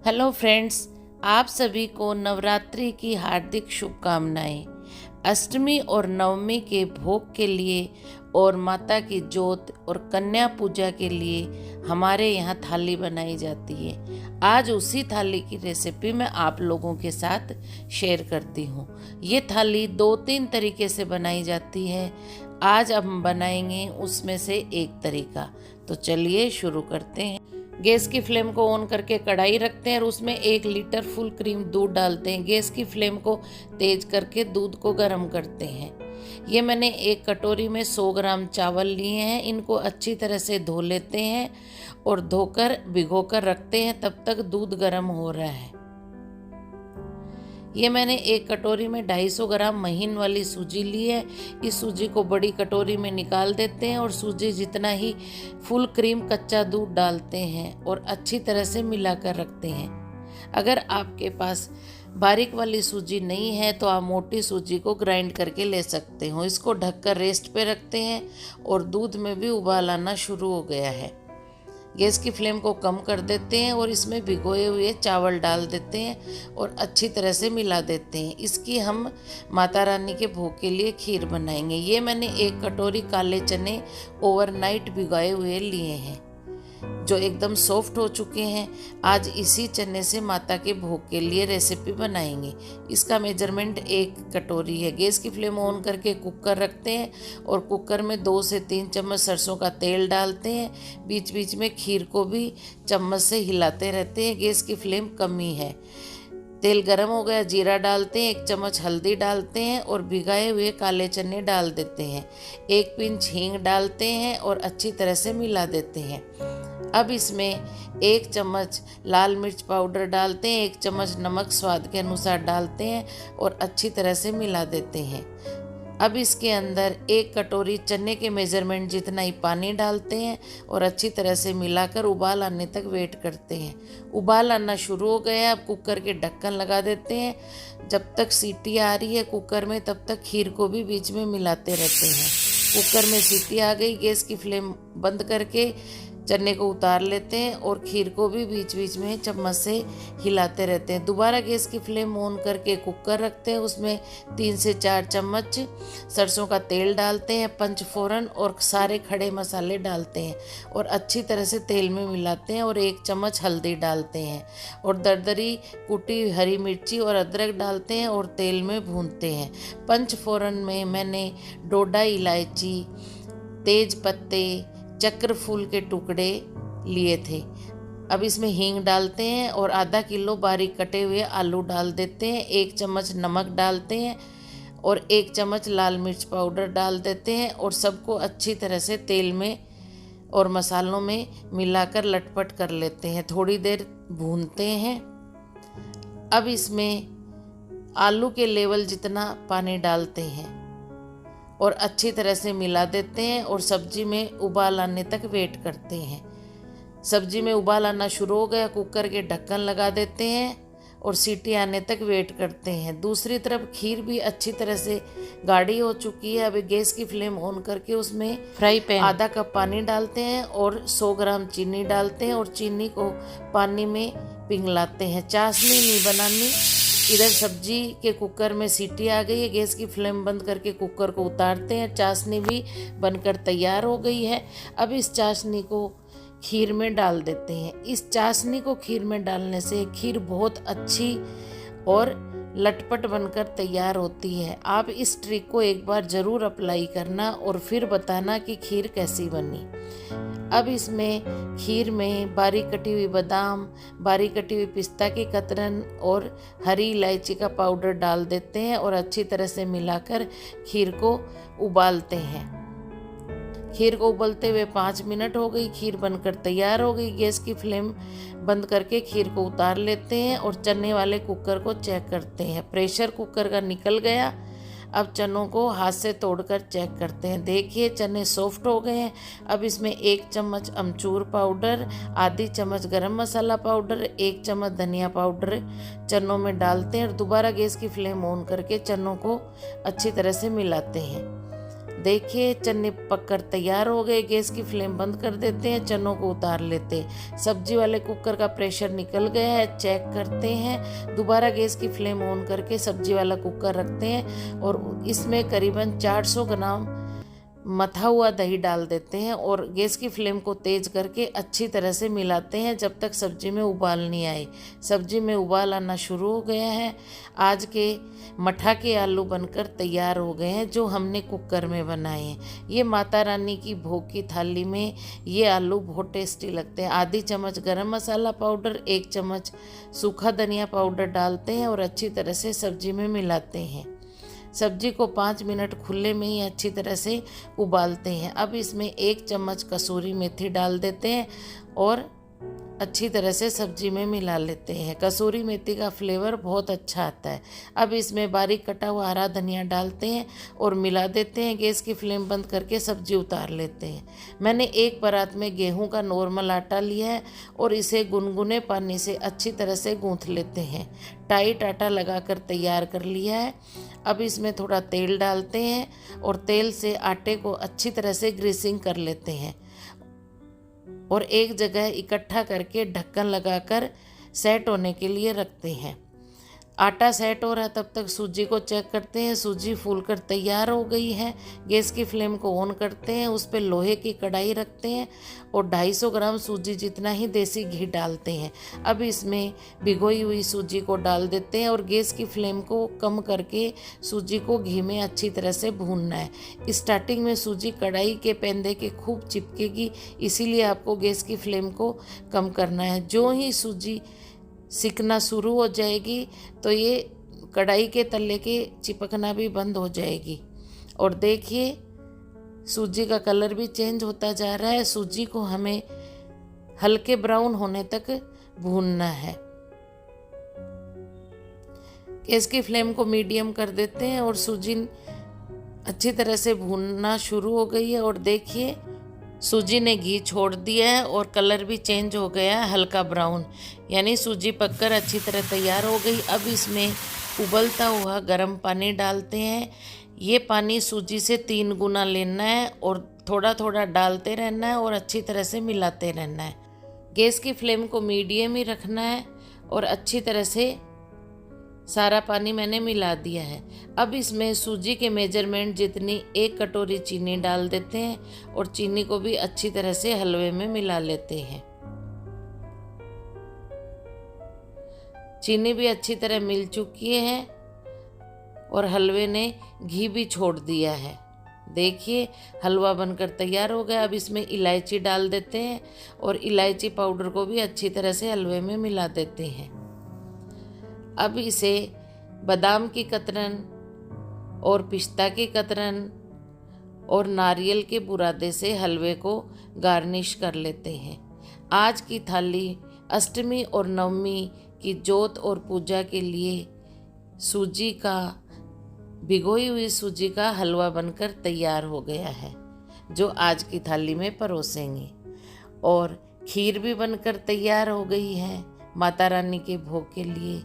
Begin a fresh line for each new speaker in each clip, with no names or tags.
Hello friends, आप सभी को नवरात्रि की हार्दिक शुभकामनाएं। अष्टमी और नवमी के भोग के लिए और माता की जोत और कन्या पूजा के लिए हमारे यहाँ थाली बनाई जाती है। आज उसी थाली की रेसिपी मैं आप लोगों के साथ शेयर करती हूँ। ये थाली 2-3 तरीके से बनाई जाती है। आज हम बनाएंगे उसमें से एक तरीका। तो चलिए शुरू करते हैं। गैस की फ्लेम को ऑन करके कढ़ाई रखते हैं और उसमें 1 लीटर फुल क्रीम दूध डालते हैं। गैस की फ्लेम को तेज करके दूध को गर्म करते हैं। ये मैंने 1 कटोरी में 100 ग्राम चावल लिए हैं। इनको अच्छी तरह से धो लेते हैं और धोकर भिगोकर रखते हैं। तब तक दूध गर्म हो रहा है। ये मैंने 1 कटोरी में 250 ग्राम महीन वाली सूजी ली है। इस सूजी को बड़ी कटोरी में निकाल देते हैं और सूजी जितना ही फुल क्रीम कच्चा दूध डालते हैं और अच्छी तरह से मिलाकर रखते हैं। अगर आपके पास बारीक वाली सूजी नहीं है तो आप मोटी सूजी को ग्राइंड करके ले सकते हो। इसको ढककर रेस्ट पे रखते हैं और दूध में भी उबाल आना शुरू हो गया है। गैस की फ्लेम को कम कर देते हैं और इसमें भिगोए हुए चावल डाल देते हैं और अच्छी तरह से मिला देते हैं। इसकी हम माता रानी के भोग के लिए खीर बनाएंगे। ये मैंने 1 कटोरी काले चने ओवरनाइट भिगोए हुए लिए हैं जो एकदम सॉफ्ट हो चुके हैं। आज इसी चने से माता के भोग के लिए रेसिपी बनाएंगे। इसका मेजरमेंट 1 कटोरी है। गैस की फ्लेम ऑन करके कुकर रखते हैं और कुकर में 2 से 3 चम्मच सरसों का तेल डालते हैं। बीच बीच में खीर को भी चम्मच से हिलाते रहते हैं। गैस की फ्लेम कम ही है। तेल गरम हो गया, जीरा डालते हैं, 1 चम्मच हल्दी डालते हैं और भिगाए हुए काले चने डाल देते हैं। 1 पिंच हींग डालते हैं और अच्छी तरह से मिला देते हैं। अब इसमें 1 चम्मच लाल मिर्च पाउडर डालते हैं, 1 चम्मच नमक स्वाद के अनुसार डालते हैं और अच्छी तरह से मिला देते हैं। अब इसके अंदर 1 कटोरी चने के मेजरमेंट जितना ही पानी डालते हैं और अच्छी तरह से मिलाकर उबाल आने तक वेट करते हैं। उबाल आना शुरू हो गया। अब कुकर के ढक्कन लगा देते हैं। जब तक सीटी आ रही है कुकर में तब तक खीर को भी बीच में मिलाते रहते हैं। कुकर में सीटी आ गई। गैस की फ्लेम बंद करके चने को उतार लेते हैं और खीर को भी बीच बीच में चम्मच से हिलाते रहते हैं। दोबारा गैस की फ्लेम ऑन करके कुकर रखते हैं। उसमें 3 से 4 चम्मच सरसों का तेल डालते हैं, पंचफोरन और सारे खड़े मसाले डालते हैं और अच्छी तरह से तेल में मिलाते हैं और 1 चम्मच हल्दी डालते हैं और दरदरी कुटी हरी मिर्ची और अदरक डालते हैं और तेल में भूनते हैं। पंचफोरन में मैंने डोडा इलायची, तेज पत्ते, चक्र फूल के टुकड़े लिए थे। अब इसमें हींग डालते हैं और आधा किलो बारीक कटे हुए आलू डाल देते हैं। 1 चम्मच नमक डालते हैं और 1 चम्मच लाल मिर्च पाउडर डाल देते हैं और सबको अच्छी तरह से तेल में और मसालों में मिलाकर लटपट कर लेते हैं। थोड़ी देर भूनते हैं। अब इसमें आलू के लेवल जितना पानी डालते हैं और अच्छी तरह से मिला देते हैं और सब्जी में उबाल आने तक वेट करते हैं। सब्जी में उबाल आना शुरू हो गया। कुकर के ढक्कन लगा देते हैं और सीटी आने तक वेट करते हैं। दूसरी तरफ खीर भी अच्छी तरह से गाढ़ी हो चुकी है। अभी गैस की फ्लेम ऑन करके उसमें फ्राई पैन आधा कप पानी डालते हैं और 100 ग्राम चीनी डालते हैं और चीनी को पानी में पिघलाते हैं। चाशनी नहीं बनानी। इधर सब्जी के कुकर में सीटी आ गई है। गैस की फ्लेम बंद करके कुकर को उतारते हैं। चाशनी भी बनकर तैयार हो गई है। अब इस चाशनी को खीर में डाल देते हैं। इस चाशनी को खीर में डालने से खीर बहुत अच्छी और लटपट बनकर तैयार होती है। आप इस ट्रिक को एक बार ज़रूर अप्लाई करना और फिर बताना कि खीर कैसी बनी। अब इसमें खीर में बारीक कटी हुई बादाम, बारीक कटी हुई पिस्ता की कतरन और हरी इलायची का पाउडर डाल देते हैं और अच्छी तरह से मिलाकर खीर को उबालते हैं। खीर को उबलते हुए 5 मिनट हो गई। खीर बनकर तैयार हो गई। गैस की फ्लेम बंद करके खीर को उतार लेते हैं और चने वाले कुकर को चेक करते हैं। प्रेशर कुकर का निकल गया। अब चनों को हाथ से तोड़कर चेक करते हैं। देखिए चने सॉफ्ट हो गए हैं। अब इसमें 1 चम्मच अमचूर पाउडर, आधी चम्मच गरम मसाला पाउडर, 1 चम्मच धनिया पाउडर चनों में डालते हैं और दोबारा गैस की फ्लेम ऑन करके चनों को अच्छी तरह से मिलाते हैं। देखिए चने पककर तैयार हो गए। गैस की फ्लेम बंद कर देते हैं, चनों को उतार लेते हैं। सब्जी वाले कुकर का प्रेशर निकल गया है, चेक करते हैं। दोबारा गैस की फ्लेम ऑन करके सब्जी वाला कुकर रखते हैं और इसमें करीबन 400 ग्राम मथा हुआ दही डाल देते हैं और गैस की फ्लेम को तेज करके अच्छी तरह से मिलाते हैं जब तक सब्जी में उबाल नहीं आए। सब्जी में उबाल आना शुरू हो गया है। आज के मठा के आलू बनकर तैयार हो गए हैं जो हमने कुकर में बनाए हैं। ये माता रानी की भोग की थाली में ये आलू बहुत टेस्टी लगते हैं। आधी चम्मच गरम मसाला पाउडर, 1 चम्मच सूखा धनिया पाउडर डालते हैं और अच्छी तरह से सब्जी में मिलाते हैं। सब्जी को 5 मिनट खुले में ही अच्छी तरह से उबालते हैं। अब इसमें 1 चम्मच कसूरी मेथी डाल देते हैं और अच्छी तरह से सब्जी में मिला लेते हैं। कसूरी मेथी का फ्लेवर बहुत अच्छा आता है। अब इसमें बारीक कटा हुआ हरा धनिया डालते हैं और मिला देते हैं। गैस की फ्लेम बंद करके सब्जी उतार लेते हैं। मैंने एक परात में गेहूं का नॉर्मल आटा लिया है और इसे गुनगुने पानी से अच्छी तरह से गूंथ लेते हैं। टाइट आटा लगाकर तैयार कर लिया है। अब इसमें थोड़ा तेल डालते हैं और तेल से आटे को अच्छी तरह से ग्रीसिंग कर लेते हैं और एक जगह इकट्ठा करके ढक्कन लगाकर सेट होने के लिए रखते हैं। आटा सेट हो रहा है तब तक सूजी को चेक करते हैं। सूजी फूलकर तैयार हो गई है। गैस की फ्लेम को ऑन करते हैं, उस पर लोहे की कढ़ाई रखते हैं और 250 ग्राम सूजी जितना ही देसी घी डालते हैं। अब इसमें भिगोई हुई सूजी को डाल देते हैं और गैस की फ्लेम को कम करके सूजी को घी में अच्छी तरह से भूनना है। स्टार्टिंग में सूजी कढ़ाई के पेंदे के खूब चिपकेगी, इसीलिए आपको गैस की फ्लेम को कम करना है। जो ही सूजी सिकना शुरू हो जाएगी तो ये कढ़ाई के तले के चिपकना भी बंद हो जाएगी। और देखिए सूजी का कलर भी चेंज होता जा रहा है। सूजी को हमें हल्के ब्राउन होने तक भूनना है। गैस की फ्लेम को मीडियम कर देते हैं और सूजी अच्छी तरह से भूनना शुरू हो गई है और देखिए सूजी ने घी छोड़ दिया है और कलर भी चेंज हो गया है हल्का ब्राउन, यानी सूजी पककर अच्छी तरह तैयार हो गई। अब इसमें उबलता हुआ गर्म पानी डालते हैं। ये पानी सूजी से 3 गुना लेना है और थोड़ा थोड़ा डालते रहना है और अच्छी तरह से मिलाते रहना है। गैस की फ्लेम को मीडियम ही रखना है और अच्छी तरह से सारा पानी मैंने मिला दिया है। अब इसमें सूजी के मेजरमेंट जितनी 1 कटोरी चीनी डाल देते हैं और चीनी को भी अच्छी तरह से हलवे में मिला लेते हैं। चीनी भी अच्छी तरह मिल चुकी है और हलवे ने घी भी छोड़ दिया है। देखिए हलवा बनकर तैयार हो गया। अब इसमें इलायची डाल देते हैं और इलायची पाउडर को भी अच्छी तरह से हलवे में मिला देते हैं। अब इसे बादाम की कतरन और पिस्ता की कतरन और नारियल के बुरादे से हलवे को गार्निश कर लेते हैं। आज की थाली अष्टमी और नवमी की जोत और पूजा के लिए सूजी का भिगोई हुई सूजी का हलवा बनकर तैयार हो गया है जो आज की थाली में परोसेंगे। और खीर भी बनकर तैयार हो गई है माता रानी के भोग के लिए।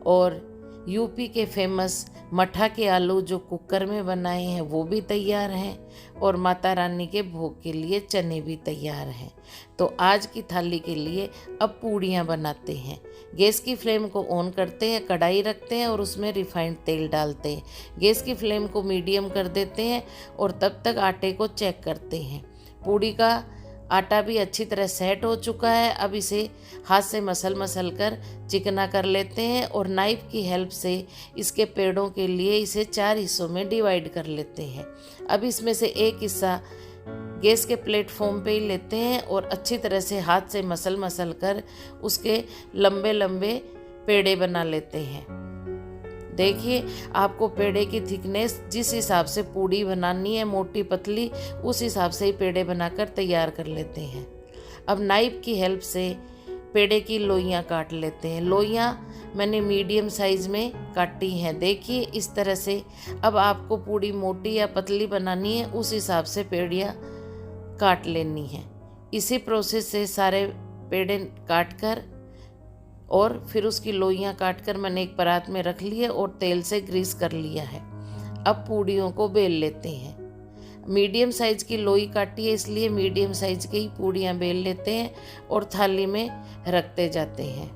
और यूपी के फेमस मठा के आलू जो कुकर में बनाए हैं वो भी तैयार हैं और माता रानी के भोग के लिए चने भी तैयार हैं। तो आज की थाली के लिए अब पूड़ियाँ बनाते हैं। गैस की फ्लेम को ऑन करते हैं, कढ़ाई रखते हैं और उसमें रिफाइंड तेल डालते हैं। गैस की फ्लेम को मीडियम कर देते हैं और तब तक आटे को चेक करते हैं। पूड़ी का आटा भी अच्छी तरह सेट हो चुका है। अब इसे हाथ से मसल कर चिकना कर लेते हैं और नाइफ की हेल्प से इसके पेड़ों के लिए इसे 4 हिस्सों में डिवाइड कर लेते हैं। अब इसमें से एक हिस्सा गैस के प्लेटफॉर्म पे ही लेते हैं और अच्छी तरह से हाथ से मसल कर उसके लंबे लंबे पेड़े बना लेते हैं। देखिए आपको पेड़े की थिकनेस जिस हिसाब से पूड़ी बनानी है, मोटी पतली, उस हिसाब से ही पेड़े बनाकर तैयार कर लेते हैं। अब नाइफ की हेल्प से पेड़े की लोइयाँ काट लेते हैं। लोइयाँ मैंने मीडियम साइज़ में काटी हैं। देखिए इस तरह से। अब आपको पूड़ी मोटी या पतली बनानी है, उस हिसाब से पेड़ियाँ काट लेनी है। इसी प्रोसेस से सारे पेड़े काट कर और फिर उसकी लोइयाँ काटकर मैंने एक परात में रख ली है और तेल से ग्रीस कर लिया है। अब पूड़ियों को बेल लेते हैं। मीडियम साइज़ की लोई काटी है, इसलिए मीडियम साइज़ की ही पूड़ियाँ बेल लेते हैं और थाली में रखते जाते हैं।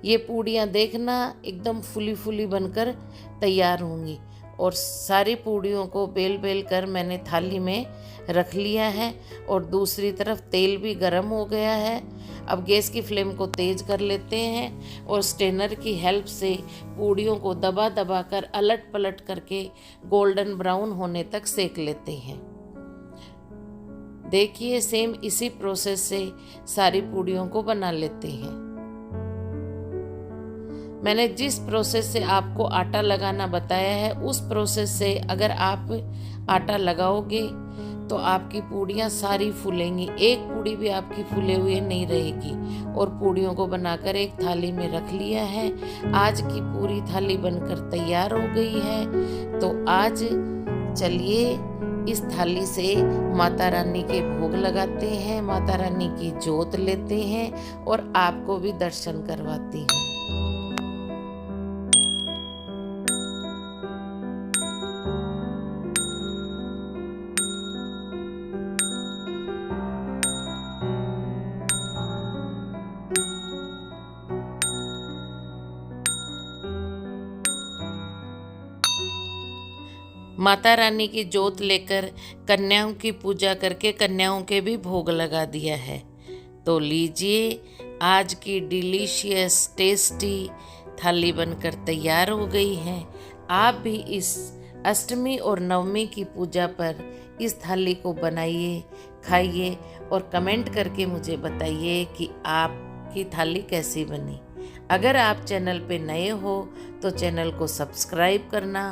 ये पूड़ियाँ देखना एकदम फुली फुली बनकर तैयार होंगी। और सारी पूड़ियों को बेल बेल कर मैंने थाली में रख लिया है और दूसरी तरफ तेल भी गर्म हो गया है। अब गैस की फ्लेम को तेज कर लेते हैं और स्ट्रेनर की हेल्प से पूड़ियों को दबा दबा कर अलट पलट करके गोल्डन ब्राउन होने तक सेक लेते हैं। देखिए सेम इसी प्रोसेस से सारी पूड़ियों को बना लेते हैं। मैंने जिस प्रोसेस से आपको आटा लगाना बताया है उस प्रोसेस से अगर आप आटा लगाओगे तो आपकी पूड़ियाँ सारी फूलेंगी, एक पूड़ी भी आपकी फूले हुए नहीं रहेगी। और पूड़ियों को बनाकर एक थाली में रख लिया है। आज की पूरी थाली बनकर तैयार हो गई है। तो आज चलिए इस थाली से माता रानी के भोग लगाते हैं, माता रानी की जोत लेते हैं और आपको भी दर्शन करवाती हूँ। माता रानी की जोत लेकर कन्याओं की पूजा करके कन्याओं के भी भोग लगा दिया है। तो लीजिए आज की डिलीशियस टेस्टी थाली बनकर तैयार हो गई है। आप भी इस अष्टमी और नवमी की पूजा पर इस थाली को बनाइए, खाइए और कमेंट करके मुझे बताइए कि आपकी थाली कैसी बनी। अगर आप चैनल पे नए हो तो चैनल को सब्सक्राइब करना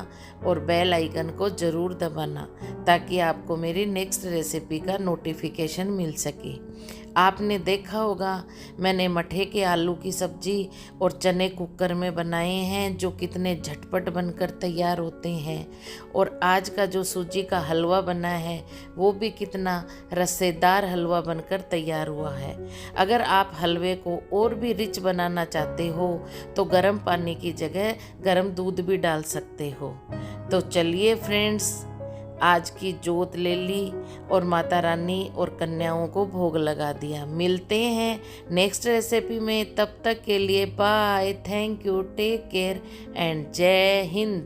और बेल आइकन को ज़रूर दबाना ताकि आपको मेरी नेक्स्ट रेसिपी का नोटिफिकेशन मिल सके। आपने देखा होगा मैंने मठे के आलू की सब्जी और चने कुकर में बनाए हैं जो कितने झटपट बनकर तैयार होते हैं। और आज का जो सूजी का हलवा बना है वो भी कितना रसेदार हलवा बनकर तैयार हुआ है। अगर आप हलवे को और भी रिच बनाना चाहते हो तो गर्म पानी की जगह गर्म दूध भी डाल सकते हो। तो चलिए फ्रेंड्स, आज की जोत ले ली और माता रानी और कन्याओं को भोग लगा दिया। मिलते हैं नेक्स्ट रेसिपी में, तब तक के लिए bye, thank you, take care and Jai Hind.